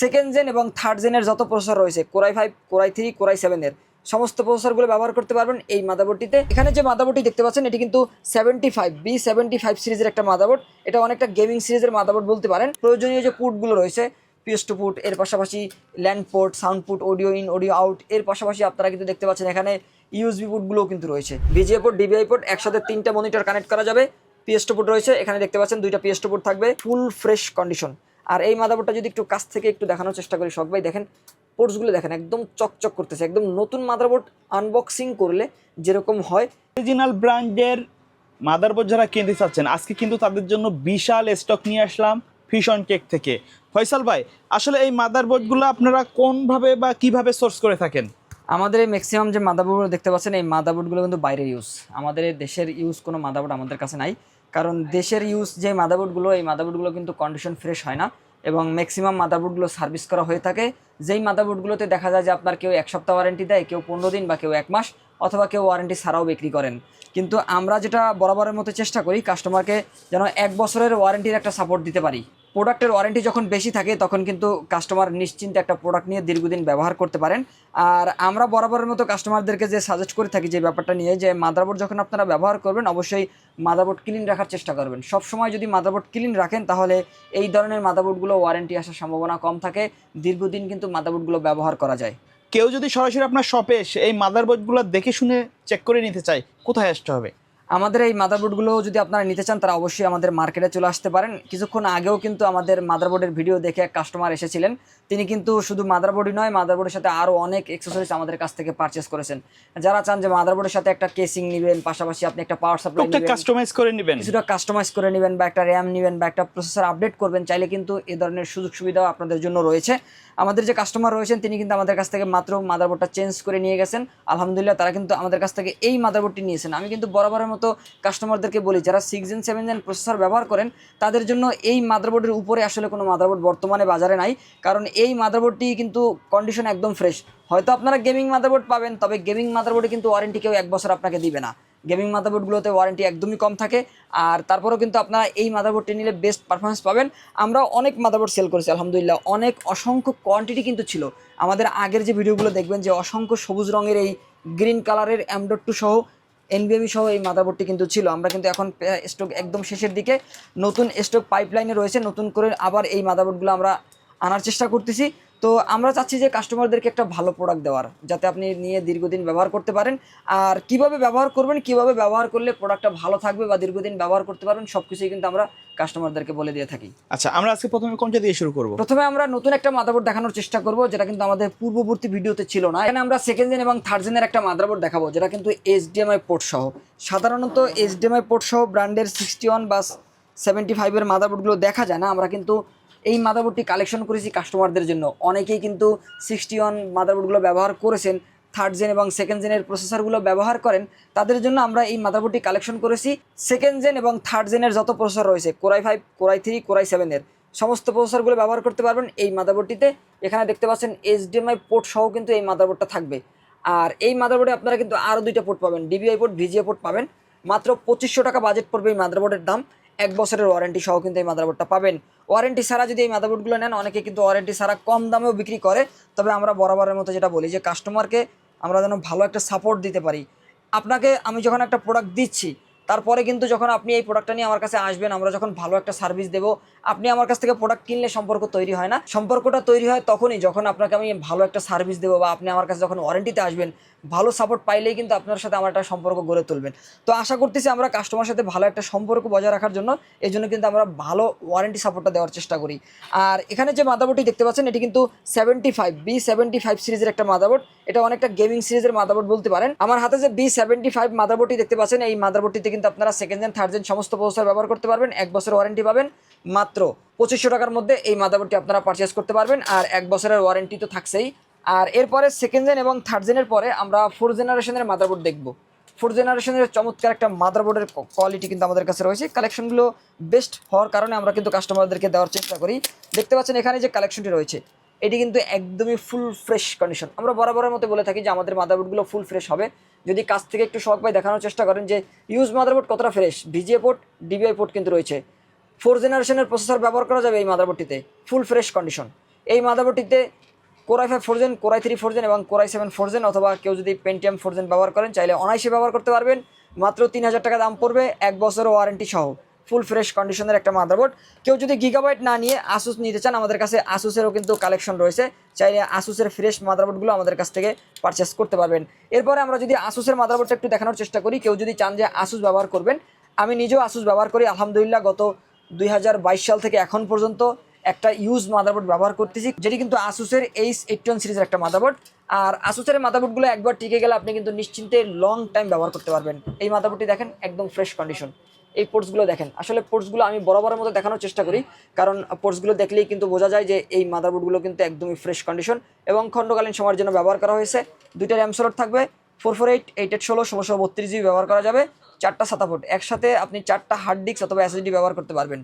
Second gen এবং third জেনের যত processor রয়েছে কোরাই 5, কোরাই 3, কোরাই 7 এর সমস্ত প্রসেসরগুলো ব্যবহার করতে পারবেন এই মাদারবোর্ডটিতে। এখানে যে মাদারবোর্ডটি দেখতে পাচ্ছেন এটি কিন্তু 75B75 সিরিজের একটা মাদারবোর্ড। এটা অনেকটা গেমিং সিরিজের মাদারবোর্ড বলতে পারেন। প্রয়োজনীয় যে পুটগুলো রয়েছে PS2 পুট, এর পাশাপাশি land port, sound put, audio in, audio out, এর পাশাপাশি আপনারা কিন্তু দেখতে পাচ্ছেন এখানে USB পুটগুলোও কিন্তু রয়েছে। VGA পোর্ট, DVI পোর্ট, একসাথে 3টা মনিটর কানেক্ট করা যাবে। PS2 পুট রয়েছে, এখানে দেখতে পাচ্ছেন 2টা PS2 পুট থাকবে, ফুল ফ্রেশ কন্ডিশন। আর এই মাদারবোর্ডটা যদি একটু কাছ থেকে একটু দেখানোর চেষ্টা করি শখ ভাই, দেখেন পোর্টসগুলো দেখেন একদম চকচক করতেছে, একদম নতুন মাদারবোর্ড আনবক্সিং করলে যেরকম হয়। অরিজিনাল ব্র্যান্ডের মাদারবোর্ড যারা কিনতে চাচ্ছেন আজকে কিন্তু তাদের জন্য বিশাল স্টক নিয়ে আসলাম ফিউশন টেক থেকে। ফয়সাল ভাই, আসলে এই মাদারবোর্ডগুলো আপনারা কোনভাবে বা কিভাবে সোর্স করে থাকেন? আমাদের এই ম্যাক্সিমাম যে মাদারবোর্ড দেখতে পাচ্ছেন এই মাদারবোর্ডগুলো কিন্তু বাইরের ইউজ, আমাদের দেশের ইউজ কোনো মাদারবোর্ড আমাদের কাছে নাই। কারণ দেশের ইউজ যে মাদারবোর্ডগুলো, এই মাদারবোর্ডগুলো কিন্তু কন্ডিশন ফ্রেশ হয় না এবং ম্যাক্সিমাম মাদারবোর্ডগুলো সার্ভিস করা হয়ে থাকে। যেই মাদারবোর্ডগুলোতে দেখা যায় যে আপনার কেউ 1 সপ্তাহ ওয়ারেন্টি দেয়, কেউ 15 দিন বা কেউ 1 মাস, অথবা কেউ ওয়ারেন্টি ছাড়াও বিক্রি করেন। কিন্তু আমরা যেটা বরাবরের মতো চেষ্টা করি কাস্টমারকে যেন 1 বছরের ওয়ারেন্টির একটা সাপোর্ট দিতে পারি। প্রোডাক্টের ওয়ারেন্টি যখন বেশি থাকে তখন কিন্তু কাস্টমার নিশ্চিন্তে একটা প্রোডাক্ট নিয়ে দীর্ঘদিন ব্যবহার করতে পারেন। আর আমরা বরাবরের মতো কাস্টমারদেরকে যে সাজেস্ট করে থাকি যে ব্যাপারটা নিয়ে, যে মাদারবোর্ড যখন আপনারা ব্যবহার করবেন অবশ্যই মাদারবোর্ড ক্লিন রাখার চেষ্টা করবেন। সবসময় যদি মাদারবোর্ড ক্লিন রাখেন তাহলে এই ধরনের মাদারবোর্ডগুলো ওয়ারেন্টি আসার সম্ভাবনা কম থাকে, দীর্ঘদিন কিন্তু মাদারবোর্ডগুলো ব্যবহার করা যায়। কেউ যদি সরাসরি আপনার শপে এসে এই মাদারবোর্ডগুলো দেখে শুনে চেক করে নিতে চায়, কোথায় আসতে হবে? আমাদের এই মাদারবোর্ডগুলো যদি আপনারা নিতে চান তারা অবশ্যই আমাদের মার্কেটে চলে আসতে পারেন। কিছুক্ষণ আগেও কিন্তু আমাদের মাদারবোর্ডের ভিডিও দেখে এক কাস্টমার এসেছিলেন, তিনি কিন্তু শুধু মাদারবোর্ডই নয় মাদারবোর্ডের সাথে আরও অনেক অ্যাক্সেসরিজ আমাদের কাছ থেকে পারচেস করেছেন। যারা চান যে মাদারবোর্ডের সাথে একটা কেসিং নেবেন, পাশাপাশি আপনি একটা পাওয়ার সাপ্লাই নেবেন, কাস্টমাইজ করে নেবেন, কিছুটা কাস্টমাইজ করে নেবেন, বা একটা র্যাম নেবেন, বা একটা প্রসেসর আপডেট করবেন, চাইলে কিন্তু এই ধরনের সুযোগ সুবিধাও আপনাদের জন্য রয়েছে। আমাদের যে কাস্টমার রয়েছেন তিনি কিন্তু আমাদের কাছ থেকে মাত্র মাদারবোর্ডটা চেঞ্জ করে নিয়ে গেছেন, আলহামদুলিল্লাহ তারা কিন্তু আমাদের কাছ থেকে এই মাদারবোর্ডটি নিয়েছেন। আমি কিন্তু বরাবরের মতো কাস্টমারদেরকে বলি যারা 6 জেন 7 জেন প্রসেসর ব্যবহার করেন তাদের জন্য এই মাদারবোর্ডের উপরে আসলে কোনো মাদারবোর্ড বর্তমানে বাজারে নাই, কারণ এই মাদারবোর্ডটি কিন্তু কন্ডিশন একদম ফ্রেশ। হয়তো আপনারা গেমিং মাদারবোর্ড পাবেন, তবে গেমিং মাদারবোর্ডে কিন্তু ওয়ারেন্টি কেউ 1 বছর আপনাকে দিবে না। গেমিং মাদারবোর্ডগুলোতে ওয়ারেন্টি একদমই কম থাকে। আর তারপরেও কিন্তু আপনারা এই মাদারবোর্ডটি নিলে বেস্ট পারফরমেন্স পাবেন। আমরা অনেক মাদারবোর্ড সেল করেছি আলহামদুলিল্লাহ, অনেক অসংখ্য কোয়ান্টিটি কিন্তু ছিল। আমাদের আগের যে ভিডিওগুলো দেখবেন যে অসংখ্য সবুজ রঙের এই গ্রিন কালারের M.2 সহ NVMe সহ এই মাদারবোর্ডটি কিন্তু ছিল। আমরা কিন্তু এখন স্টক একদম শেষের দিকে, নতুন স্টক পাইপলাইনে রয়েছে, নতুন করে আবার এই মাদারবোর্ডগুলো আমরা আনার চেষ্টা করতেছি। তো আমরা চাচ্ছি যে কাস্টমারদেরকে একটা ভালো প্রোডাক্ট দেওয়ার, যাতে আপনি নিয়ে দীর্ঘদিন ব্যবহার করতে পারেন। আর কিভাবে ব্যবহার করবেন, কিভাবে ব্যবহার করলে প্রোডাক্টটা ভালো থাকবে বা দীর্ঘদিন ব্যবহার করতে পারবেন, সব কিছুই কিন্তু আমরা কাস্টমারদেরকে বলে দিয়ে থাকি। আচ্ছা, আমরা আজকে প্রথমে কোনটা দিয়ে শুরু করব? প্রথমে আমরা নতুন একটা মাদারবোর্ড দেখানোর চেষ্টা করব, যেটা কিন্তু আমাদের পূর্ববর্তী ভিডিওতে ছিল না। এখানে আমরা সেকেন্ড জেন এবং থার্ড জেনের একটা মাদারবোর্ড দেখাবো, যেটা কিন্তু HDMI পোর্ট সহ। সাধারণত HDMI পোর্ট সহ ব্র্যান্ডের 61 বা 75 এর মাদারবোর্ডগুলো দেখা যায় না। আমরা কিন্তু এই মাদারবোর্ডটি কালেকশন করেছি কাস্টমারদের জন্য। অনেকেই কিন্তু 61 মাদারবোর্ডগুলো ব্যবহার করেছেন, থার্ড জেন এবং সেকেন্ড জেনের প্রসেসরগুলো ব্যবহার করেন, তাদের জন্য আমরা এই মাদারবোর্ডটি কালেকশন করেছি। সেকেন্ড জেন এবং থার্ড জেনের যত প্রসেসর রয়েছে কোরাই 5, কোরাই 3, কোরাই 7 এর সমস্ত প্রসেসরগুলো ব্যবহার করতে পারবেন এই মাদারবোর্ডটিতে। এখানে দেখতে পাচ্ছেন HDMI পোর্ট সহ কিন্তু এই মাদারবোর্ডটা থাকবে। আর এই মাদারবোর্ডে আপনারা কিন্তু আরও 2টা পোর্ট পাবেন, DVI পোর্ট, VGA পোর্ট পাবেন। মাত্র 2500 টাকা বাজেট পড়বে এই মাদারবোর্ডের দাম। 1 বছরের ওয়ারেন্টি সহ কিন্তু এই মাদারবোর্ডটা পাবেন। ওয়ারেন্টি ছাড়া যদি এই মাদারবোর্ডগুলো নেন, অনেকে কিন্তু ওয়ারেন্টি ছাড়া কম দামেও বিক্রি করে। তবে আমরা বরাবরের মতো যেটা বলি যে কাস্টমারকে আমরা যেন ভালো একটা সাপোর্ট দিতে পারি। আপনাকে আমি যখন একটা প্রোডাক্ট দিচ্ছি, তারপরে কিন্তু যখন আপনি এই প্রোডাক্টটা নিয়ে আমার কাছে আসবেন, আমরা যখন ভালো একটা সার্ভিস দেবো, আপনি আমার কাছ থেকে প্রোডাক্ট কিনলে সম্পর্ক তৈরি হয় না। সম্পর্কটা তৈরি হয় তখনই যখন আপনাকে আমি ভালো একটা সার্ভিস দেবো, বা আপনি আমার কাছে যখন ওয়ারেন্টিতে আসবেন, ভালো সাপোর্ট পাইলেই কিন্তু আপনার সাথে আমার একটা সম্পর্ক গড়ে তুলবেন। তো আশা করতেছি আমরা কাস্টমার সাথে ভালো একটা সম্পর্ক বজায় রাখার জন্য এই জন্য কিন্তু আমরা ভালো ওয়ারেন্টি সাপোর্টটা দেওয়ার চেষ্টা করি। আর এখানে যে মাদারবোর্ডটি দেখতে পাচ্ছেন এটি কিন্তু 75B75 সিরিজের একটা মাদারবোর্ড। এটা অনেকটা গেমিং সিরিজের মাদারবোর্ড বলতে পারেন। আমার হাতে যে B75 মাদারবোর্ডটি দেখতে পাচ্ছেন, এই মাদারবোর্ডটিতে কিন্তু আপনারা সেকেন্ড জেন, থার্ড জেন সমস্ত প্রসেসর ব্যবহার করতে পারবেন। 1 বছর ওয়ারেন্টি পাবেন। মাত্র 2500 টাকার মধ্যে এই মাদারবোর্ডটি আপনারা পারচেস করতে পারবেন। আর 1 বছরের ওয়ারেন্টি তো থাকছেই। আর এরপরে সেকেন্ড জেন এবং থার্ড জেনের পরে আমরা 4 জেনারেশনের মাদারবোর্ড দেখব। 4 জেনারেশনের চমৎকার একটা মাদারবোর্ডের কোয়ালিটি কিন্তু আমাদের কাছে রয়েছে। কালেকশনগুলো বেস্ট হওয়ার কারণে আমরা কিন্তু কাস্টমারদেরকে দেওয়ার চেষ্টা করি। দেখতে পাচ্ছেন এখানে যে কালেকশনটি রয়েছে এটি কিন্তু একদমই ফুল ফ্রেশ কন্ডিশন। আমরা বরাবরের মতো বলে থাকি যে আমাদের মাদারবোর্ডগুলো ফুল ফ্রেশ হবে। যদি কাছ থেকে একটু শখ পাই দেখানোর চেষ্টা করেন যে ইউজ মাদারবোর্ড কতটা fresh. VGA port, DVI port কিন্তু রয়েছে। 4 জেনারেশনের প্রসেসর ব্যবহার করা যাবে এই মাদারবোর্ডটিতে, ফুল ফ্রেশ কন্ডিশন। এই মাদারবোর্ডটিতে কোরাই 5 4 কোরাই 3 4 এবং কোরাই 7 4 অথবা কেউ যদি পেন্টিয়াম 4 ব্যবহার করেন চাইলে অনায়াসে ব্যবহার করতে পারবেন। মাত্র 3000 টাকা দাম পড়বে, 1 বছর ওয়ারেন্টি সহ ফুল ফ্রেশ কন্ডিশনের একটা মাদারবোর্ড। কেউ যদি গিগাবাইট না নিয়ে আসুস নিতে চান, আমাদের কাছে আসুসেরও কিন্তু কালেকশন রয়েছে, চাইলে আসুসের ফ্রেশ মাদারবোর্ডগুলো আমাদের কাছ থেকে পারচেস করতে পারবেন। এরপরে আমরা যদি আসুসের মাদারবোর্ডটা একটু দেখানোর চেষ্টা করি, কেউ যদি চান যে আসুস ব্যবহার করবেন, আমি নিজেও আসুস ব্যবহার করি আলহামদুলিল্লাহ। গত 2022 সাল থেকে এখন পর্যন্ত একটা ইউজ মাদারবোর্ড ব্যবহার করতেছি, যেটি কিন্তু আসুসের H81 সিরিজের একটা মাদারবোর্ড। আর আসুসের মাদারবোর্ডগুলো একবার টিকে গেলে আপনি কিন্তু নিশ্চিন্তে লং টাইম ব্যবহার করতে পারবেন। এই মাদারবোর্ডটি দেখেন একদম ফ্রেশ কন্ডিশন। এই পোর্টসগুলো দেখেন, আসলে পোর্টসগুলো আমি বরাবরের মতো দেখানোর চেষ্টা করি, কারণ পোর্টসগুলো দেখলেই কিন্তু বোঝা যায় যে এই মাদারবোর্ডগুলো কিন্তু একদমই ফ্রেশ কন্ডিশন এবং খণ্ডকালীন সময়ের জন্য ব্যবহার করা হয়েছে। 2টা র্যাম স্লট থাকবে, 448 8816 1632 জিবি ব্যবহার করা যাবে, 4টা SATA পোর্ট, একসাথে আপনি 4টা হার্ড ডিস্ক অথবা SSD ব্যবহার করতে পারবেন।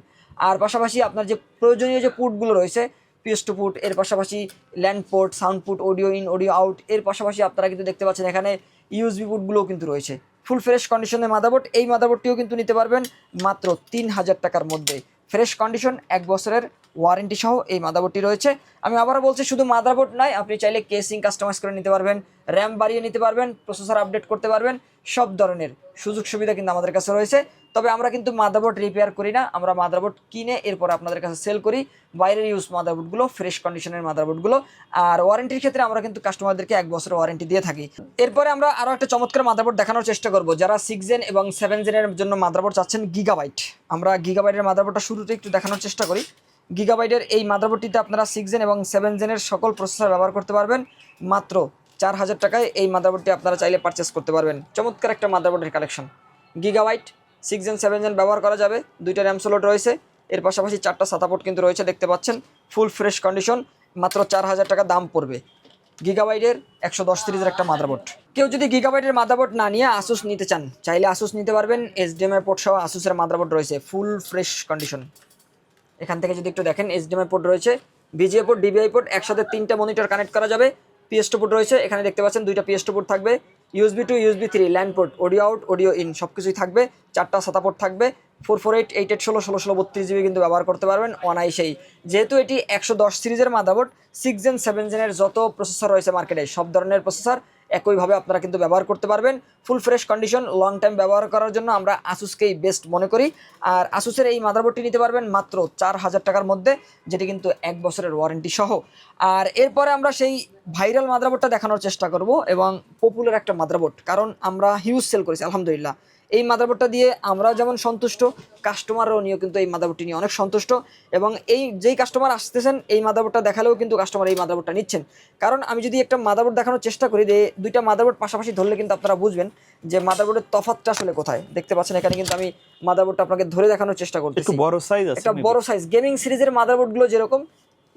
আর পাশাপাশি আপনার যে প্রয়োজনীয় যে পোর্টগুলো রয়েছে, PS2 পোর্ট, এর পাশাপাশি land port, sound port, audio in audio out, এর পাশাপাশি আপনারা কিন্তু দেখতে পাচ্ছেন এখানে USB পোর্টগুলোও কিন্তু রয়েছে। ফুল ফ্রেশ কন্ডিশনের মাদারবোর্ড। এই মাদারবোর্ডটিও কিন্তু নিতে পারবেন মাত্র 3000 টাকার মধ্যে, ফ্রেশ কন্ডিশন, 1 বছরের ওয়ারেন্টি সহ এই মাদারবোর্ডটি রয়েছে। আমি আবারও বলছি, শুধু মাদারবোর্ড নয়, আপনি চাইলে কেসিং কাস্টমাইজ করে নিতে পারবেন, র্যাম বাড়িয়ে নিতে পারবেন, প্রসেসর আপডেট করতে পারবেন, সব ধরনের সুযোগ সুবিধা কিন্তু আমাদের কাছে রয়েছে। তবে আমরা কিন্তু মাদারবোর্ড রিপেয়ার করি না, আমরা মাদারবোর্ড কিনে এরপর আপনাদের কাছে সেল করি বাইরের ইউজ মাদারবোর্ডগুলো, ফ্রেশ কন্ডিশনের মাদারবোর্ডগুলো। আর ওয়ারেন্টির ক্ষেত্রে আমরা কিন্তু কাস্টমারদেরকে 1 বছরের ওয়ারেন্টি দিয়ে থাকি। এরপরে আমরা আরও একটা চমৎকার মাদারবোর্ড দেখানোর চেষ্টা করব, যারা 6 জেন এবং 7 জেনের জন্য মাদারবোর্ড চাচ্ছেন গিগাবাইট। আমরা গিগাবাইটের মাদারবোর্ডটা শুরুতে একটু দেখানোর চেষ্টা করি। গিগাবাইটের এই মাদারবোর্ডটিতে আপনারা 6 জেন এবং 7 জেনের সকল প্রসেসর ব্যবহার করতে পারবেন। মাত্র 4000 টাকায় এই মাদারবোর্ডটি আপনারা চাইলে পারচেস করতে পারবেন। চমৎকার একটা মাদারবোর্ডের কালেকশন। গিগাবাইট 6 জেন 7 জেন ব্যবহার করা যাবে, 2টা র্যাম স্লট রয়েছে, এর পাশাপাশি 4টা SATA পোর্ট কিন্তু রয়েছে, দেখতে পাচ্ছেন ফুল ফ্রেশ কন্ডিশন। মাত্র 4000 টাকা দাম পড়বে গিগাবাইটের 110 সিরিজের একটা মাদারবোর্ড। কেউ যদি গিগাবাইটের মাদারবোর্ড না নিয়ে আসুস নিতে চান, চাইলে আসুস নিতে পারবেন। HDMI পোর্ট সহ আসুসের মাদারবোর্ড রয়েছে, ফুল ফ্রেশ কন্ডিশন। এখান থেকে যদি একটু দেখেন, HDMI পোর্ট রয়েছে, VGA পোর্ট, DVI পোর্ট, একসাথে 3টা মনিটর কানেক্ট করা যাবে। PS2 পোর্ট রয়েছে, এখানে দেখতে পাচ্ছেন 2টা PS2 পোর্ট থাকবে, USB 2 USB 3 land port, audio out audio in সব কিছুই থাকবে, 4টা SATA পোর্ট থাকবে, 448 8816 1632 জিবি কিন্তু ব্যবহার করতে পারবেন অনায়াসেই। যেহেতু এটি 110 সিরিজের মাদারবোর্ড, 6 জেন 7 জেনের যত প্রসেসর রয়েছে মার্কেটে, সব ধরনের প্রসেসর একইভাবে আপনারা কিন্তু ব্যবহার করতে পারবেন। Full fresh condition, long time ব্যবহার করার জন্য আমরা আসুসকেই বেস্ট মনে করি। আর আসুসের এই মাদারবোর্ডটি নিতে পারবেন মাত্র 4000 টাকার মধ্যে, যেটি কিন্তু 1 বছরের ওয়ারেন্টি সহ। আর এরপরে আমরা সেই ভাইরাল মাদারবোর্ডটা দেখানোর চেষ্টা করব, এবং পপুলার একটা মাদারবোর্ড, কারণ আমরা হিউজ সেল করেছি আলহামদুলিল্লাহ। এই মাদারবোর্ডটা দিয়ে আমরা যেমন সন্তুষ্ট, কাস্টমাররাও নিয়েও কিন্তু এই মাদারবোর্ডটি নিয়ে অনেক সন্তুষ্ট। এবং এই যেই কাস্টমার আসতেছেন এই মাদারবোর্ডটা দেখালেও কিন্তু কাস্টমার এই মাদারবোর্ডটা নিচ্ছেন। কারণ আমি যদি একটা মাদারবোর্ড দেখানোর চেষ্টা করি, যে 2টা মাদারবোর্ড পাশাপাশি ধরলে কিন্তু আপনারা বুঝবেন যে মাদারবোর্ডের তফাৎটা আসলে কোথায়। দেখতে পাচ্ছেন এখানে কিন্তু আমি মাদারবোর্ডটা আপনাকে ধরে দেখানোর চেষ্টা করতেছি, একটু বড় সাইজ আছে, একটা বড় সাইজ। গেমিং সিরিজের মাদারবোর্ডগুলো যেরকম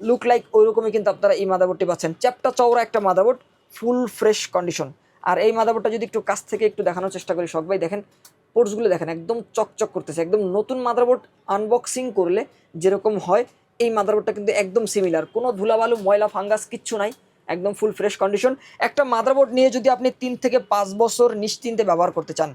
লুক লাইক, ওইরকমই কিন্তু আপনারা এই মাদারবোর্ডটি পাচ্ছেন। চ্যাপটা চওড়া একটা মাদারবোর্ড, ফুল ফ্রেশ কন্ডিশন। আর এই মাদারবোর্ডটা যদি একটু কাছ থেকে একটু দেখানোর চেষ্টা করি, শখ ভাই দেখেন পোর্টসগুলো দেখেন, একদম চকচক করতেছে, একদম নতুন মাদারবোর্ড আনবক্সিং করলে যেরকম হয় এই মাদারবোর্ডটা কিন্তু একদম সিমিলার, কোনো ধুলাবালু ময়লা ফাঙ্গাস কিচ্ছু নাই, একদম ফুল ফ্রেশ কন্ডিশন। একটা মাদারবোর্ড নিয়ে যদি আপনি 3 থেকে 5 বছর নিশ্চিন্তে ব্যবহার করতে চান,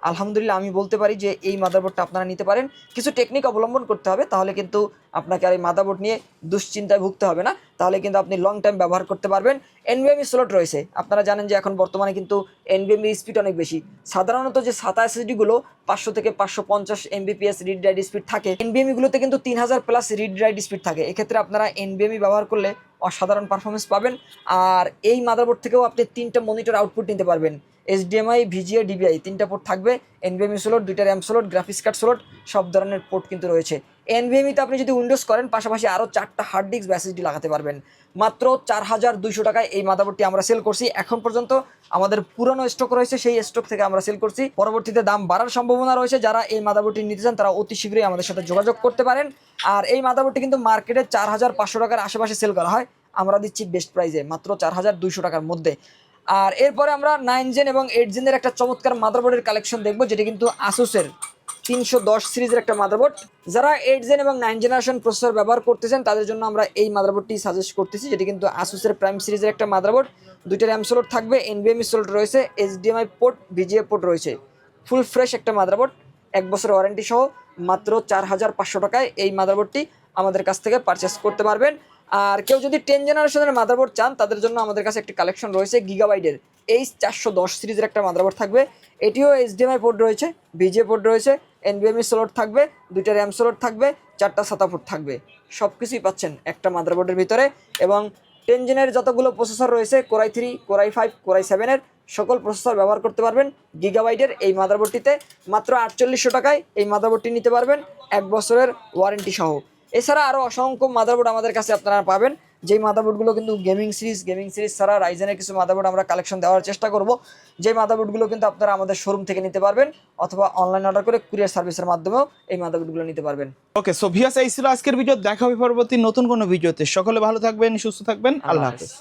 আলহামদুলিল্লাহ আমি বলতে পারি যে এই মাদারবোর্ডটা আপনারা নিতে পারেন। কিছু টেকনিক অবলম্বন করতে হবে, তাহলে কিন্তু আপনাকে আর এই মাদারবোর্ড নিয়ে দুশ্চিন্তায় ভুগতে হবে না, তাহলে কিন্তু আপনি লং টাইম ব্যবহার করতে পারবেন। NVMe স্লট রয়েছে, আপনারা জানেন যে এখন বর্তমানে কিন্তু NVMe স্পিড অনেক বেশি। সাধারণত যে SATA SSD-গুলো 500 থেকে 550 Mbps রিড রাইট স্পিড থাকে, NVMe-গুলোতে কিন্তু 3000 প্লাস রিড রাইট স্পিড থাকে। এক্ষেত্রে আপনারা NVMe ব্যবহার করলে অসাধারণ পারফরমেন্স পাবেন। আর এই মাদারবোর্ড থেকেও আপনি 3টা মনিটর আউটপুট নিতে পারবেন, HDMI VGA DVI 3টা পোর্ট থাকবে, NVMe স্লট, 2টা RAM slot, graphics card slot, সব ধরনের পোর্ট কিন্তু রয়েছে। NVMe-তে আপনি যদি উইন্ডোজ করেন, পাশাপাশি আরও 4টা হার্ড ডিস্ক বা SSD লাগাতে পারবেন। মাত্র 4200 টাকায় এই মাদারবোর্ডটি আমরা সেল করছি। এখন পর্যন্ত আমাদের পুরনো স্টক রয়েছে, সেই স্টক থেকে আমরা সেল করছি। পরবর্তীতে দাম বাড়ার সম্ভাবনা রয়েছে। যারা এই মাদারবোর্ডটি নিতে চান তারা অতি শীঘ্রই আমাদের সাথে যোগাযোগ করতে পারেন। আর এই মাদারবোর্ডটি কিন্তু মার্কেটে 4500 টাকার আশেপাশে সেল করা হয়, আমরা দিচ্ছি বেস্ট প্রাইসে মাত্র 4200 টাকার মধ্যে। আর এরপরে আমরা 9 জেন এবং 8 জেনের একটা চমৎকার মাদারবোর্ডের কালেকশন দেখবো, যেটি কিন্তু আসুসের 310 সিরিজের একটা মাদারবোর্ড। যারা 8 জেন এবং 9 জেনারেশন প্রসেসর ব্যবহার করতেছেন তাদের জন্য আমরা এই মাদারবোর্ডটি সাজেস্ট করতেছি, যেটি কিন্তু আসুসের প্রাইম সিরিজের একটা মাদারবোর্ড। 2টা র্যাম স্লট থাকবে, NVMe স্লট রয়েছে, HDMI পোর্ট, VGA পোর্ট রয়েছে, ফুল ফ্রেশ একটা মাদারবোর্ড, 1 বছর ওয়ারেন্টি সহ। মাত্র 4500 টাকায় এই মাদারবোর্ডটি আমাদের কাছ থেকে পারচেস করতে পারবেন। আর কেউ যদি 10 জেনারেশনের মাদারবোর্ড চান তাদের জন্য আমাদের কাছে একটি কালেকশন রয়েছে গিগাবাইটের H410 সিরিজের একটা মাদারবোর্ড থাকবে। এটিও এইচডিএমআই পোর্ট রয়েছে, ভিজিএ পোর্ট রয়েছে, এনভিএমই স্লট থাকবে, 2টা র্যাম স্লট থাকবে, 4টা SATA পোর্ট থাকবে। সব কিছুই পাচ্ছেন একটা মাদারবোর্ডের ভিতরে। এবং 10 জেনের যতগুলো প্রসেসর রয়েছে Core i3, Core i5, Core i7 এর সকল প্রসেসর ব্যবহার করতে পারবেন গিগাবাইটের এই মাদারবোর্ডটিতে। মাত্র 4800 টাকায় এই মাদারবোর্ডটি নিতে পারবেন 1 বছরের ওয়ারেন্টি সহ। এছাড়া আরও অসংখ্য মাদারবোর্ড আমাদের কাছে আপনারা পাবেন, যেই মাদারবোর্ডগুলো কিন্তু গেমিং সিরিজ ছাড়া রাইজেনের কিছু মাদারবোর্ড আমরা কালেকশন দেওয়ার চেষ্টা করব। যে মাদারবোর্ডগুলো কিন্তু আপনারা আমাদের শোরুম থেকে নিতে পারবেন অথবা অনলাইন অর্ডার করে কুরিয়ার সার্ভিসের মাধ্যমেও এই মাদারবোর্ডগুলো নিতে পারবেন। ওকে, সো ভিউয়ার্স, এই ছিল আজকের ভিডিও। দেখা হবে পরবর্তী নতুন কোনো ভিডিওতে। সকলে ভালো থাকবেন, সুস্থ থাকবেন, আল্লাহ হাফেজ।